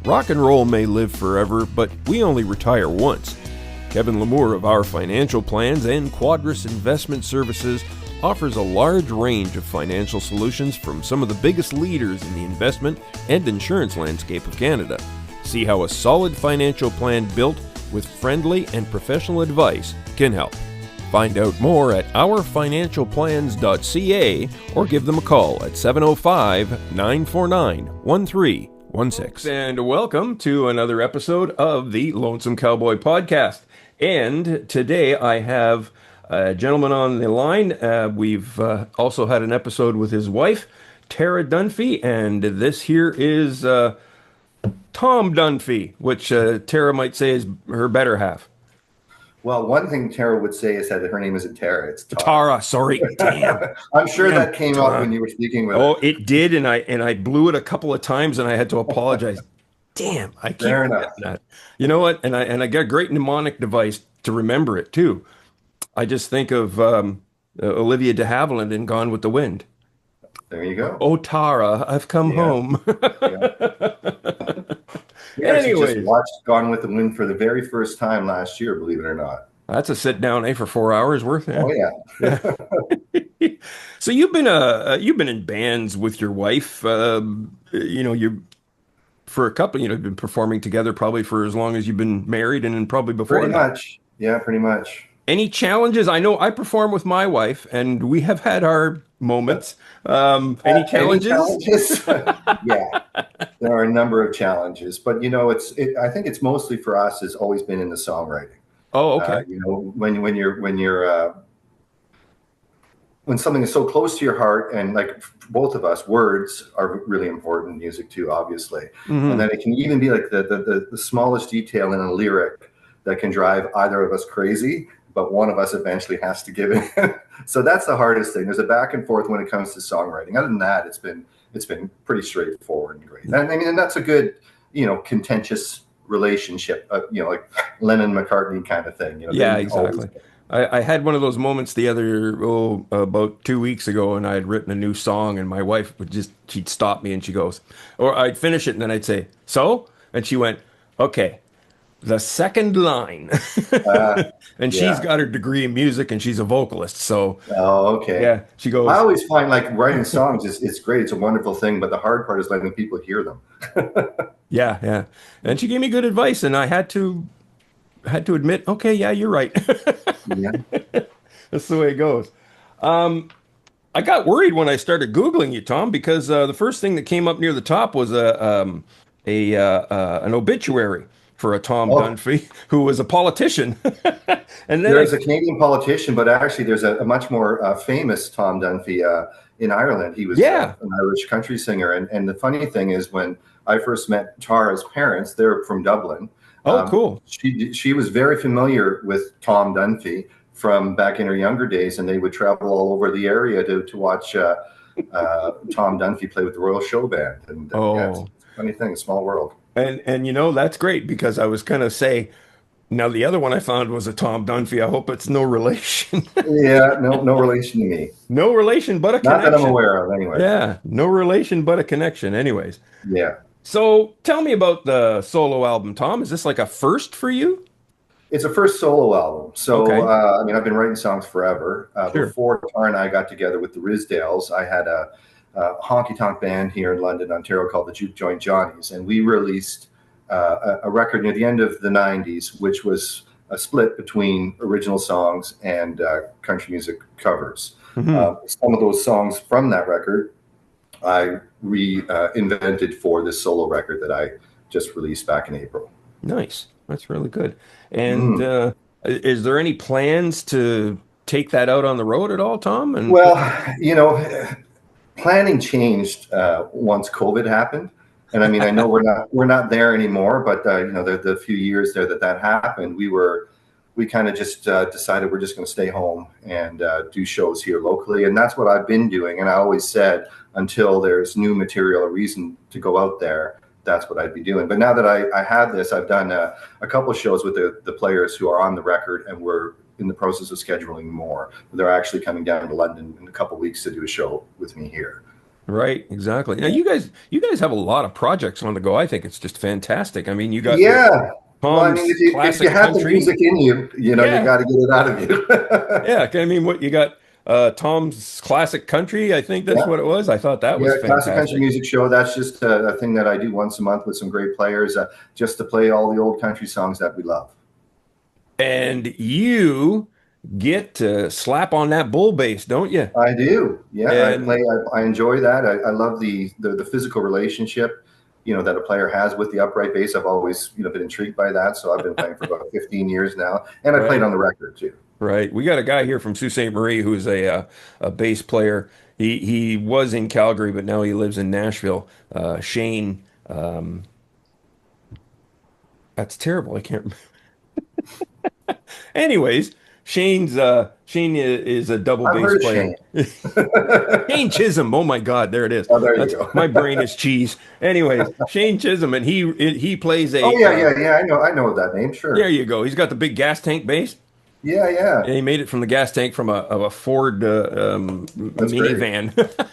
Rock and roll may live forever, but we only retire once. Kevin Lamour of Our Financial Plans and Quadris Investment Services offers a large range of financial solutions from some of the biggest leaders in the investment and insurance landscape of Canada. See how a solid financial plan built with friendly and professional advice can help. Find out more at ourfinancialplans.ca or give them a call at 705-949-1316. And welcome to another episode of the Lonesome Cowboy Podcast. And today I have a gentleman on the line. We've also had an episode with his wife, Tara Dunphy, and this here is Tom Dunphy, which Tara might say is her better half. Well, one thing Tara would say is that her name isn't Tara, it's Tara. Tara, sorry. Damn. I'm sure that came up when you were speaking with her. Oh, it did, and I blew it a couple of times, and I had to apologize. Damn, I keep forgetting that. You know what? And I got a great mnemonic device to remember it, too. I just think of Olivia de Havilland in Gone with the Wind. There you go. Oh, Tara, I've come home. Yeah, anyways, just watched Gone with the Wind for the very first time last year, believe it or not. That's a sit down, for 4 hours worth. Yeah. Oh yeah. So you've been in bands with your wife. You for a couple. You've been performing together probably for as long as you've been married, and probably before. Pretty much. Yeah, pretty much. Any challenges? I know I perform with my wife, and we have had our moments. Any challenges? Yeah, there are a number of challenges, but I think it's mostly for us has always been in the songwriting. Oh, okay. When something is so close to your heart, and like both of us, words are really important in music too, obviously, and then it can even be like the smallest detail in a lyric that can drive either of us crazy. But one of us eventually has to give in. So that's the hardest thing. There's a back and forth when it comes to songwriting. Other than that, it's been pretty straightforward and great. And that's a good, contentious relationship, like Lennon-McCartney kind of thing. Yeah, exactly. I had one of those moments about 2 weeks ago, and I had written a new song, and my wife she'd stop me and she goes, or I'd finish it and then I'd say, so? And she went, okay. The second line. And she's got her degree in music and she's a vocalist. So, okay. Yeah, she goes. I always find like writing songs it's great. It's a wonderful thing. But the hard part is letting people hear them. Yeah. And she gave me good advice. And I had to admit, okay, yeah, you're right. Yeah. That's the way it goes. I got worried when I started Googling you, Tom, because the first thing that came up near the top was an obituary for a Tom Dunphy, who was a politician. And then there's a Canadian politician, but actually there's a much more famous Tom Dunphy in Ireland. He was an Irish country singer. And the funny thing is, when I first met Tara's parents, they're from Dublin. Oh, cool. She was very familiar with Tom Dunphy from back in her younger days, and they would travel all over the area to watch Tom Dunphy play with the Royal Show Band. And it's a funny thing, a small world. And that's great, because I was going to say, now the other one I found was a Tom Dunphy. I hope it's no relation. Yeah, no relation to me. No relation, but a connection. Not that I'm aware of, anyway. Yeah, no relation, but a connection, anyways. Yeah. So tell me about the solo album, Tom. Is this like a first for you? It's a first solo album. So, okay. I've been writing songs forever. Sure. Before Tara and I got together with the Rizdales, I had a honky-tonk band here in London, Ontario, called the Juke Joint Johnnies, and we released a record near the end of the 90s, which was a split between original songs and country music covers. Some of those songs from that record I reinvented for this solo record that I just released back in April. Nice. That's really good. And is there any plans to take that out on the road at all, Tom? And well, planning changed once COVID happened, and I mean, I know we're not there anymore, but the few years there that happened, we kind of just decided we're just going to stay home and do shows here locally, and that's what I've been doing. And I always said, until there's new material or reason to go out there, that's what I'd be doing. But now that I have this, I've done a couple of shows with the players who are on the record, and we're in the process of scheduling more. They're actually coming down to London in a couple of weeks to do a show with me here. Right, exactly. Now you guys have a lot of projects on the go. I think it's just fantastic. I mean, you got the Yeah. Well, I mean, Tom's if you classic have the country. music in you, you Yeah. got to get it out of you. Yeah. I mean, what you got Tom's classic country, I think that's Yeah. what it was. I thought that was Yeah, classic country fantastic. music show. That's just a thing that I do once a month with some great players, just to play all the old country songs that we love. And you get to slap on that bull bass, don't you? I do. Yeah, I And play. I enjoy that. I love the physical relationship, that a player has with the upright bass. I've always, been intrigued by that. So I've been playing for about 15 years now, and I played right. on the record too. Right. We got a guy here from Sault Ste. Marie who's a bass player. He was in Calgary, but now he lives in Nashville. Shane. That's terrible. I can't. Anyways, Shane is a double I've bass heard of player. Shane. Shane Chisholm. Oh my God, there it is. Oh, there you That's go. my brain is cheese. Anyways, Shane Chisholm, and he plays Oh a. yeah, yeah, yeah. I know that name. There Sure. you go. He's got the big gas tank bass. Yeah, yeah. And he made it from the gas tank from a Ford That's great. minivan.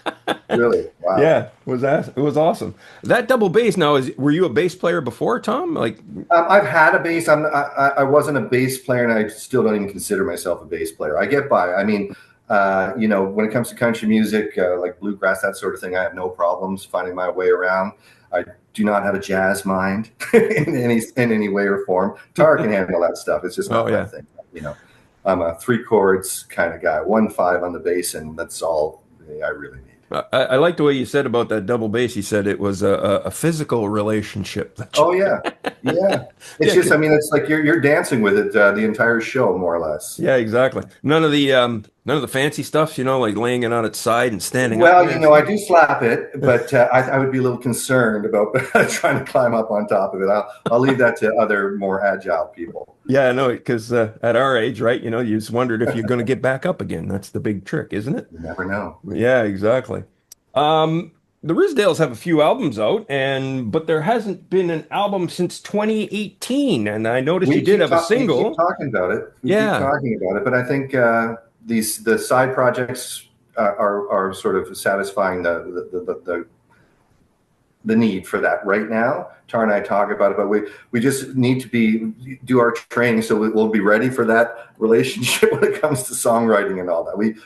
Really. Wow. Yeah, it was awesome. That double bass now were you a bass player before, Tom? Like, I've had a bass. I wasn't a bass player, and I still don't even consider myself a bass player. I get by. I mean, when it comes to country music, like bluegrass, that sort of thing, I have no problems finding my way around. I do not have a jazz mind in any way or form. Tara can handle that stuff. It's just oh not my yeah. thing. I'm a three chords kind of guy. 1/5 on the bass, and that's all I really need. I like the way you said about that double bass. You said it was a physical relationship. Oh yeah, yeah. It's Yeah, just, I mean, it's like you're dancing with it the entire show, more or less. yeah, exactly. None of the fancy stuff, like laying it on its side and standing up Well, there and I stuff. do slap it, but I would be a little concerned about trying to climb up on top of it. I'll leave that to other more agile people. Yeah, I know, because at our age, right, you just wondered if you're going to get back up again. That's the big trick, isn't it? You never know. Yeah, exactly. The Rizdales have a few albums out, but there hasn't been an album since 2018. And I noticed you did have a We keep single. talking about it. We keep Yeah. talking about it, but I think the side projects are sort of satisfying the need for that right now. Tara and I talk about it, but we just need to do our training so we'll be ready for that relationship when it comes to songwriting and all that. We've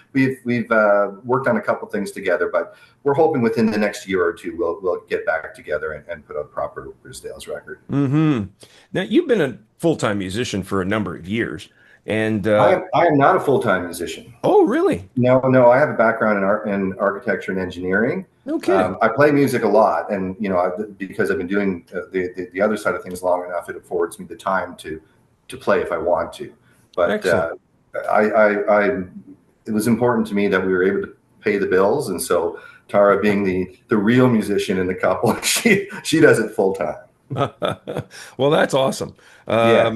worked on a couple things together, but we're hoping within the next year or two we'll get back together and put out a proper Rizdales record. Hmm. Now, you've been a full-time musician for a number of years. And I am not a full-time musician. oh, really? No, no, I have a background in architecture and engineering. No kidding. I play music a lot, and because I've been doing the other side of things long enough, it affords me the time to play if I want to. But Excellent. it was important to me that we were able to pay the bills, and so Tara, being the real musician in the couple, she does it full time. Well, that's awesome. Yeah,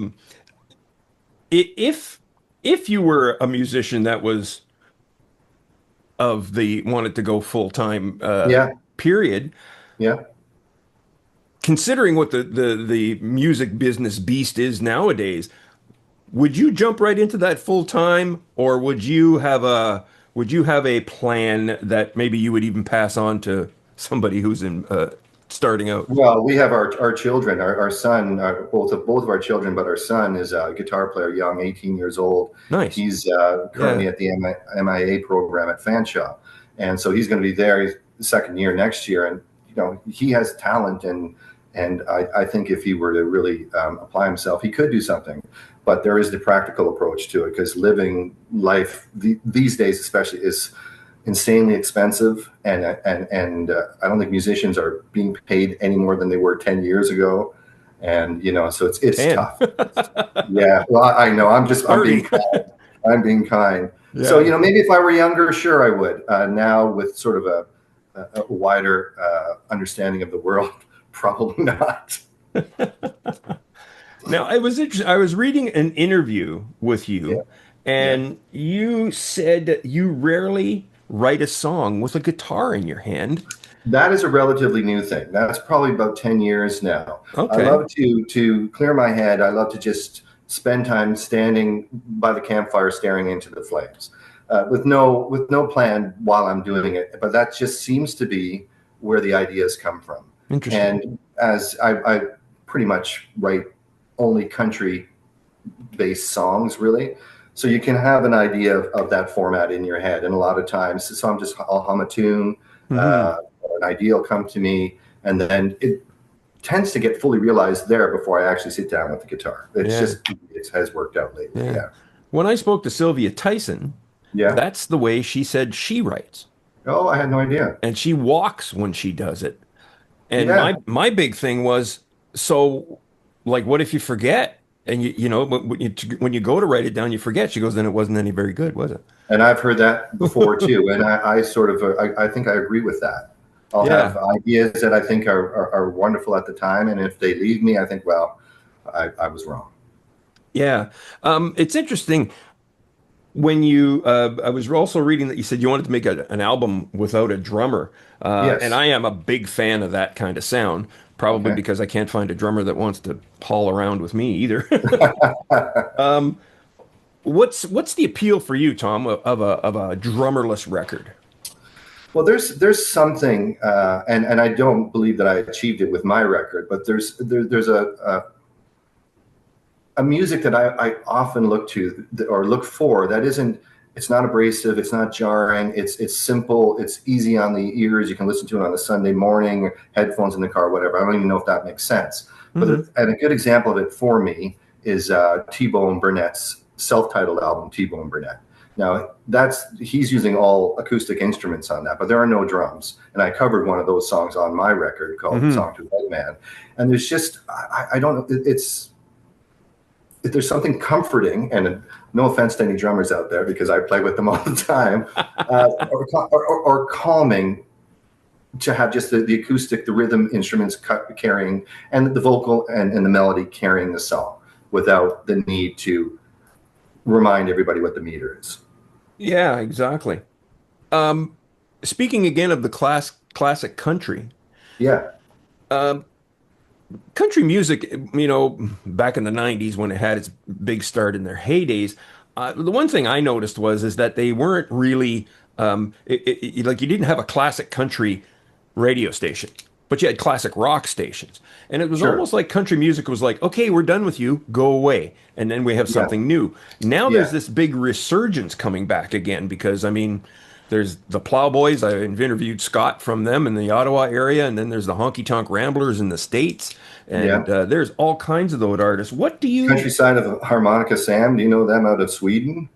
If you were a musician that was of the wanted to go full time yeah, period, yeah. considering what the music business beast is nowadays, would you jump right into that full time, or would you have a plan that maybe you would even pass on to somebody who's in starting out? Well, we have our children, our son, both of our children, but our son is a guitar player, young, 18 years old. Nice. He's Yeah. currently at the MIA program at Fanshawe, and so he's going to be there. He's the second year next year, and he has talent, and I think if he were to really apply himself, he could do something. But there is the practical approach to it, because living life these days, especially, is insanely expensive, and I don't think musicians are being paid any more than they were 10 years ago, and so it's Damn. tough. Yeah, well, I know. I'm Party. being kind. I'm being kind. So Yeah. maybe if I were younger, sure I would. Now with sort of a wider understanding of the world, probably not. Now, it was interesting. I was reading an interview with Yeah, you, yeah. and you said you rarely write a song with a guitar in your hand. That is a relatively new thing. That's probably about 10 years now. I Okay. love to clear my head. I love to just spend time standing by the campfire staring into the flames. with no plan while I'm doing it. But that just seems to be where the ideas come from. Interesting. And as I pretty much write only country based songs, really. So you can have an idea of that format in your head. And a lot of times, so I'll hum a tune, Hmm. or an idea will come to me, and then it tends to get fully realized there before I actually sit down with the guitar. Yeah. It has worked out lately. Yeah. Yeah. When I spoke to Sylvia Tyson, Yeah. that's the way she said she writes. Oh, I had no idea. And she walks when she does it. And Yeah. my big thing was, so like what if you forget? And when you go to write it down, you forget. She goes, then it wasn't any very good, was it? And I've heard that before too. And I sort of, I think I agree with that. I'll have Yeah. ideas that I think are wonderful at the time. And if they leave me, I think, well, I was wrong. Yeah. It's interesting when I was also reading that you said you wanted to make an album without a drummer. And Yes. I am a big fan of that kind of sound, probably Okay. because I can't find a drummer that wants to haul around with me either. Um, what's the appeal for you, Tom, of a drummerless record? Well, there's something, and I don't believe that I achieved it with my record, but there's a music that I often look to or look for that isn't, it's not abrasive, it's not jarring, it's simple, it's easy on the ears. You can listen to it on a Sunday morning, headphones in the car, whatever. I don't even know if that makes sense. Hmm. And a good example of it for me is T-Bone Burnett's self-titled album, T-Bone Burnett. Now he's using all acoustic instruments on that, but there are no drums. And I covered one of those songs on my record called Hmm. "Song to a White Man," and there's just I don't know, it's there's something comforting, and no offense to any drummers out there because I play with them all the time, or calming to have just the acoustic, the rhythm instruments carrying, and the vocal and the melody carrying the song without the need to remind everybody what the meter is. Yeah, exactly. Um, Speaking again of the classic country, Yeah, um, country music, back in the 90s when it had its big start in their heydays, the one thing I noticed is that they weren't really like you didn't have a classic country radio station, but you had classic rock stations. And it was sure. almost like country music was like, okay, we're done with you, go away. And then we have Yeah, something new. Now there's yeah, this big resurgence coming back again because, I mean, there's the Plowboys. I've interviewed Scott from them in the Ottawa area, and then there's the Honky Tonk Ramblers in the States, yeah. and there's all kinds of those artists. What do you? Countryside of Harmonica Sam. Do you know them out of Sweden?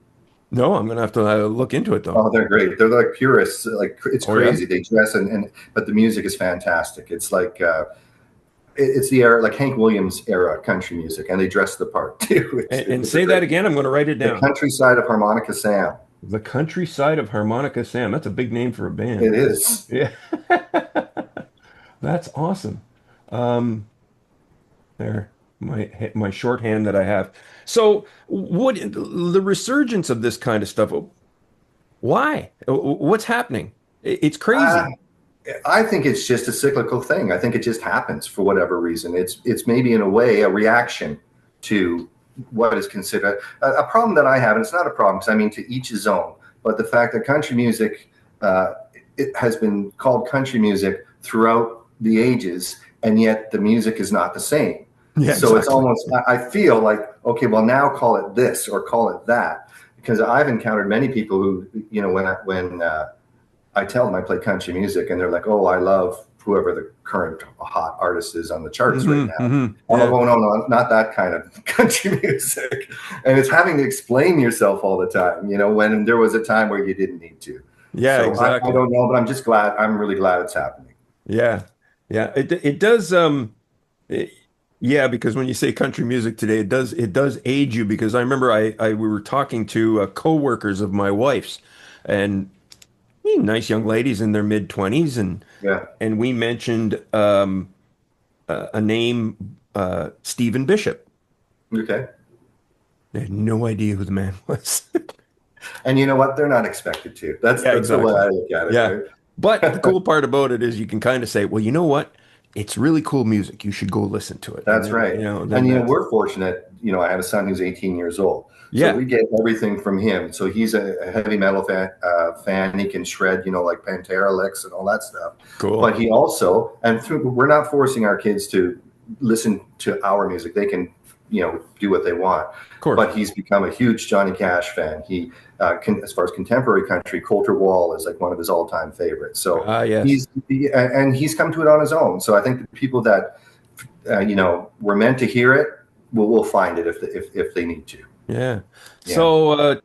No, I'm gonna have to look into it though. Oh, they're great. They're like purists. Like it's Oh yeah, crazy. They dress and but the music is fantastic. It's like it's the era, like Hank Williams era country music, and they dress the part too. and It's a say that great. again. I'm gonna write it The down. Countryside of Harmonica Sam. The Countryside of Harmonica Sam. That's a big name for a band. It is. Yeah, that's awesome. Um, there, my shorthand that I have. So, what the resurgence of this kind of stuff? Why? What's happening? It's Uh, crazy. I think it's just a cyclical thing. I think it just happens for whatever reason. It's maybe in a way a reaction to what is considered a problem that I have, and it's not a problem because I mean to each his own. But the fact that country music, uh, it has been called country music throughout the ages, and yet the music is not the same. Yeah, So it's exactly. almost I feel like, okay, well now call it this or call it that, because I've encountered many people who, when I tell them I play country music, and they're like, "Oh, I love whoever the current hot artist is on the charts right Hmm. now." Hmm. I'm like, Yeah, "Oh, no, no, not that kind of country music." And it's having to explain yourself all the time, when there was a time where you didn't need to. yeah, So I exactly. don't know, but I'm just glad. I'm really glad it's happening. Yeah, yeah. It does. It- yeah, because when you say country music today, it does age you. Because I remember we were talking to coworkers of my wife's, and nice young ladies in their mid 20s, Yeah. and we mentioned a name, Stephen Bishop. Okay. They had no idea who the man was. And you know what? They're not expected to. That's Yeah, the way exactly. I look at it, Yeah. right? But the cool part about it is you can kind of say, well, you know what? it's really cool music. You should go listen to it. And That's then, right. then And that's, we're fortunate. I have a son who's 18 years old, so yeah, we get everything from him. So he's a heavy metal fan. He can shred, like Pantera licks and all that stuff. cool. But he also, we're not forcing our kids to listen to our music. They can, do what they want. Of course. But he's become a huge Johnny Cash fan. As far as contemporary country, Coulter Wall is like one of his all-time favorites. So Ah, yes. he's come to it on his own. So I think the people that were meant to hear it will find it if they need to. Yeah. Yeah. So,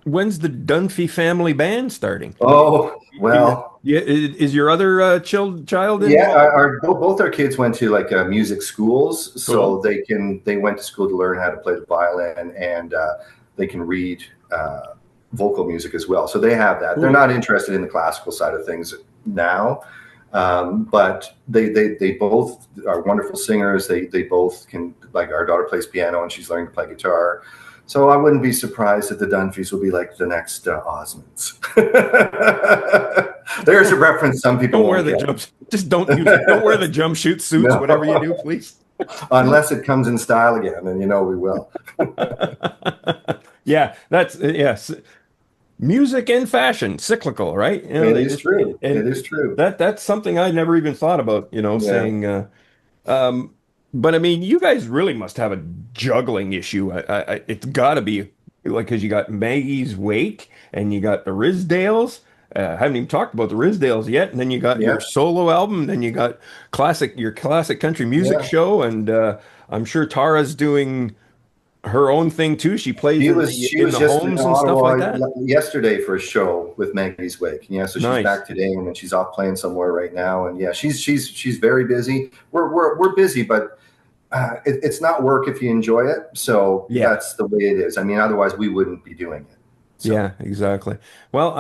when's the Dunphy family band starting? Oh, well. Yeah, is your other child Yeah, involved? both our kids went to like music schools, so Cool. they went to school to learn how to play the violin, and they can read vocal music as well. So they have that. They're Cool. not interested in the classical side of things now, but they both are wonderful singers. They both can, like, our daughter plays piano and she's learning to play guitar. So I wouldn't be surprised if the Dunphys will be like the next Osmonds. There's a reference some people Don't wear won't the get. jumps. Just don't wear the jumpsuit suits, No. whatever you do, please. Unless it comes in style again, and we will. Yeah, that's yes. Music and fashion, cyclical, right? It They is just true. It and is true. that's something I never even thought about, Yeah. saying um but I mean, you guys really must have a juggling issue. It's got to be like because you got Maggie's Wake and you got the Rizdales. Haven't even talked about the Rizdales yet, and then you got your Yeah. solo album, then you got your classic country music Yeah. show, and I'm sure Tara's doing her own thing too. She plays She was she in was the just in homes and stuff like Ottawa that. yesterday for a show with Maggie's Wake. Yeah, so she's Nice. back today, and then she's off playing somewhere right now. And yeah, she's very busy. We're busy, but it's not work if you enjoy it. So Yeah. that's the way it is. I mean, otherwise we wouldn't be doing it. So Yeah, exactly. Well,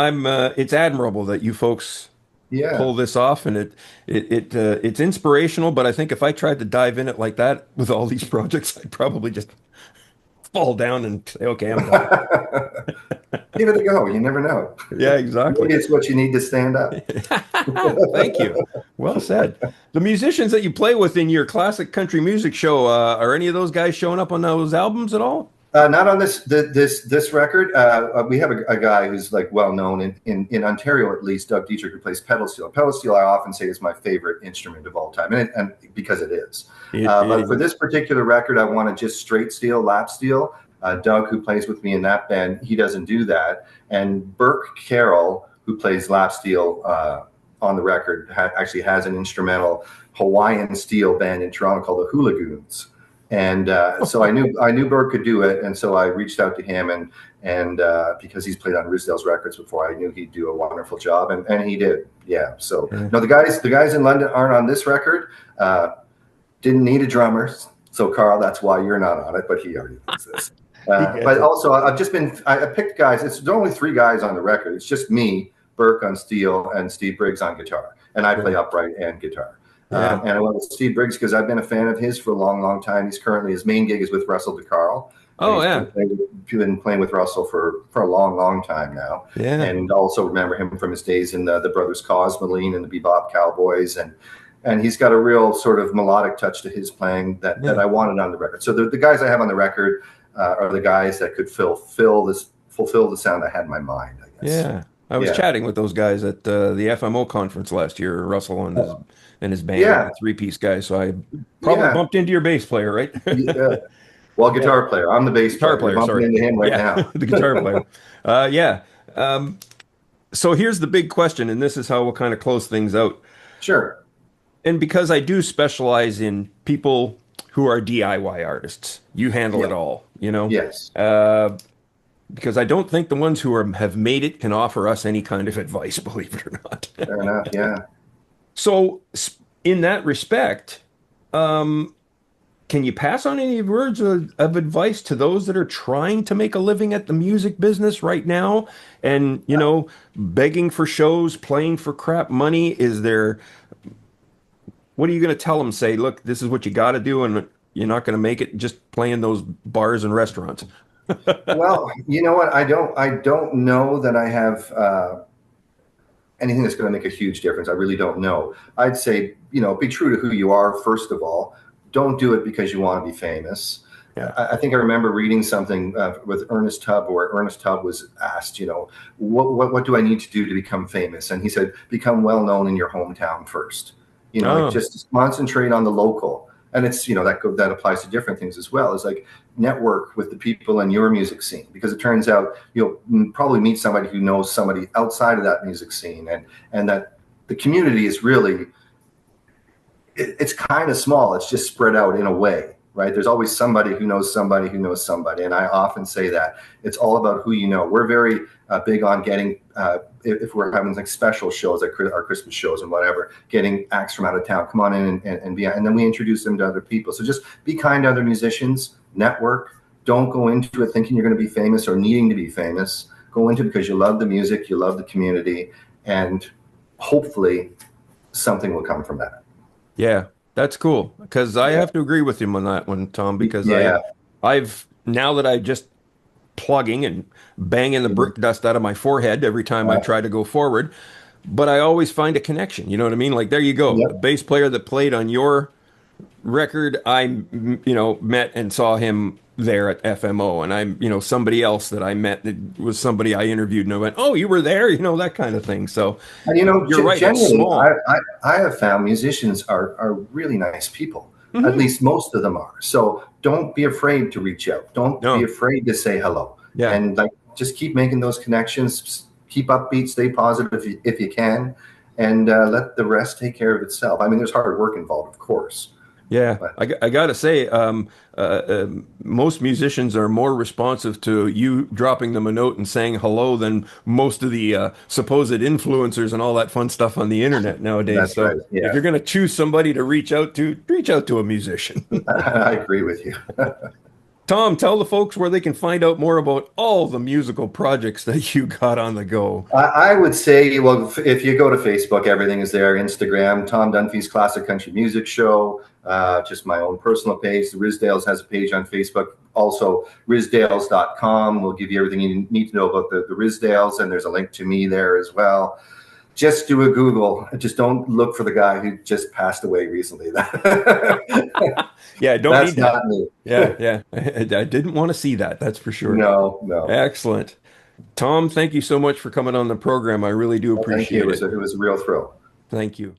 it's admirable that you folks yeah. pull this off and it's inspirational, but I think if I tried to dive in it like that with all these projects, I'd probably just fall down and say, okay, I'm done. Give it a go. You never know. Yeah, exactly. Maybe it's what you need to stand up. Thank you. Well said. The musicians that you play with in your classic country music show, are any of those guys showing up on those albums at all? Not on this record. We have a guy who's like well known in Ontario, at least, Doug Dietrich, who plays pedal steel. Pedal steel, I often say, is my favorite instrument of all time, and because it is. But for this particular record, I wanted just straight steel, lap steel. Doug, who plays with me in that band, he doesn't do that. And Burke Carroll, who plays lap steel on the record, actually has an instrumental Hawaiian steel band in Toronto called the Hooligoons. And so I knew Burke could do it, and so I reached out to him, and because he's played on Rizdales records before, I knew he'd do a wonderful job, and he did. Yeah. So no, the guys in London aren't on this record. Didn't need a drummer, so Carl, that's why you're not on it, but he already does this. But also, I picked guys. There's only 3 guys on the record. It's just me, Burke on steel, and Steve Briggs on guitar, and I play upright and guitar. Yeah. And I went with Steve Briggs because I've been a fan of his for a long, long time. His main gig is with Russell DeCarl. Oh, He's yeah. been playing with Russell for a long, long time now. Yeah. And also remember him from his days in the Brothers Cosmoline and the Bebop Cowboys. And he's got a real sort of melodic touch to his playing that I wanted on the record. So the guys I have on the record are the guys that could fulfill the sound I had in my mind, I guess. Yeah. I was chatting with those guys at the FMO conference last year, Russell and his band, Yeah. 3-piece guy. So I probably bumped into your bass player, right? Yeah. Well, guitar player. I'm the bass Guitar player. player, sorry. Bumping into him right now. The guitar player. Yeah. So here's the big question, and this is how we'll kind of close things out. Sure. And because I do specialize in people who are DIY artists, you handle it all, Yes. because I don't think the ones who have made it can offer us any kind of advice, believe it or not. Fair enough. Yeah. So, in that respect, can you pass on any words of advice to those that are trying to make a living at the music business right now and, begging for shows, playing for crap money? What are you going to tell them? Say, look, this is what you got to do, and you're not going to make it just playing those bars and restaurants. Well, you know what? I don't know that I have anything that's going to make a huge difference. I really don't know. I'd say, be true to who you are, first of all. Don't do it because you want to be famous. Yeah. I think I remember reading something with Ernest Tubb, where Ernest Tubb was asked, what do I need to do to become famous? And he said, become well known in your hometown first. Like Oh, just concentrate on the local. And it's, that applies to different things as well. It's like network with the people in your music scene, because it turns out you'll probably meet somebody who knows somebody outside of that music scene, and that the community is really, it's kind of small. It's just spread out in a way, right? There's always somebody who knows somebody who knows somebody. And I often say that it's all about who you know. We're very big on getting, if we're having like special shows, like our Christmas shows and whatever, getting acts from out of town, come on in and then we introduce them to other people. So just be kind to other musicians, network. Don't go into it thinking you're going to be famous or needing to be famous. Go into it because you love the music, you love the community, and hopefully something will come from that. yeah, that's cool. Because I Yeah. have to agree with him on that one, Tom, because Yeah. I've now that I just plugging and banging the brick dust out of my forehead every time I try to go forward, but I always find a connection. You know what I mean? Like there you go. The Yep. bass player that played on your record, met and saw him there at FMO, and somebody else that I met that was somebody I interviewed, and I went, "Oh, you were there," that kind of thing. So And you're right, it's generally, small. I have found musicians are really nice people. At Hmm. least most of them are. So don't be afraid to reach out. Don't be No, afraid to say hello. yeah, And like just keep making those connections. Just keep upbeat, stay positive if you can, and let the rest take care of itself. I mean, there's hard work involved, of course, yeah. but I gotta say, most musicians are more responsive to you dropping them a note and saying hello than most of the supposed influencers and all that fun stuff on the internet nowadays. that's So right. if Yeah, you're gonna choose somebody to reach out to a musician. I agree with you. Tom, tell the folks where they can find out more about all the musical projects that you got on the go. I would say, well, if you go to Facebook, everything is there. Instagram, Tom Dunphy's Classic Country Music Show, just my own personal page. The Rizdales has a page on Facebook. Also, Rizdales.com will give you everything you need to know about the Rizdales, and there's a link to me there as well. Just do a Google. Just don't look for the guy who just passed away recently. Yeah, I don't need That's that. not me. Yeah, yeah. I didn't want to see that. That's for sure. No, no. Excellent. Tom, thank you so much for coming on the program. I really do Well, thank you. appreciate it. It was a real thrill. Thank you.